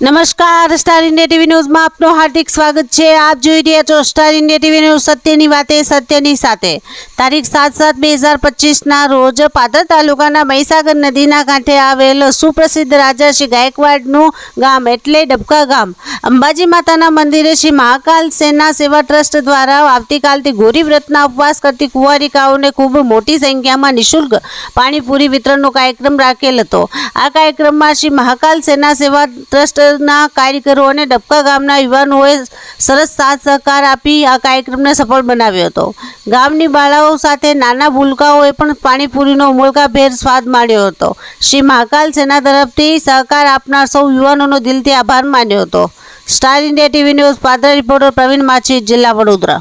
નમસ્કાર, star India TV ન્યૂઝમાં આપનું હાર્દિક સ્વાગત છે। આપ જોઈ રહ્યા છો સ્ટાર ઇન્ડિયા ટીવી ન્યૂઝ, સત્યની વાતે સત્યની સાથે। તારીખ 7/7/2025ના રોજ પાદર તાલુકાના મહીસાગર નદીના કાંઠે આવેલ સુપ્રસિદ્ધ રાજા શ્રી ગાયકવાડનું ગામ એટલે ડબકા ગામ અંબાજી માતાના મંદિરે શ્રી મહાકાલ સેના સેવા ટ્રસ્ટ દ્વારા આવતીકાલથી ગૌરી વ્રતના ઉપવાસ કરતી કુંવારિકાઓને ખૂબ મોટી સંખ્યામાં નિઃશુલ્ક પાણીપુરી વિતરણનો કાર્યક્રમ રાખેલ હતો। આ કાર્યક્રમમાં શ્રી મહાકાલ સેના સેવા ટ્રસ્ટ ના કાર્યકરો અને ડબકા ગામના યુવાનોએ સરસ સાથ સહકાર આપી આ કાર્યક્રમને સફળ બનાવ્યો હતો। ગામની બાળાઓ સાથે નાના ભૂલકાઓએ પણ પાણીપુરીનો ઉમળકાભેર સ્વાદ માણ્યો હતો। શ્રી મહાકાલ સેના તરફથી સહકાર આપનાર સૌ યુવાનોનો દિલથી આભાર માન્યો હતો। Star India TV news Padra reporter Pravin Machhi, જિલ્લા વડોદરા।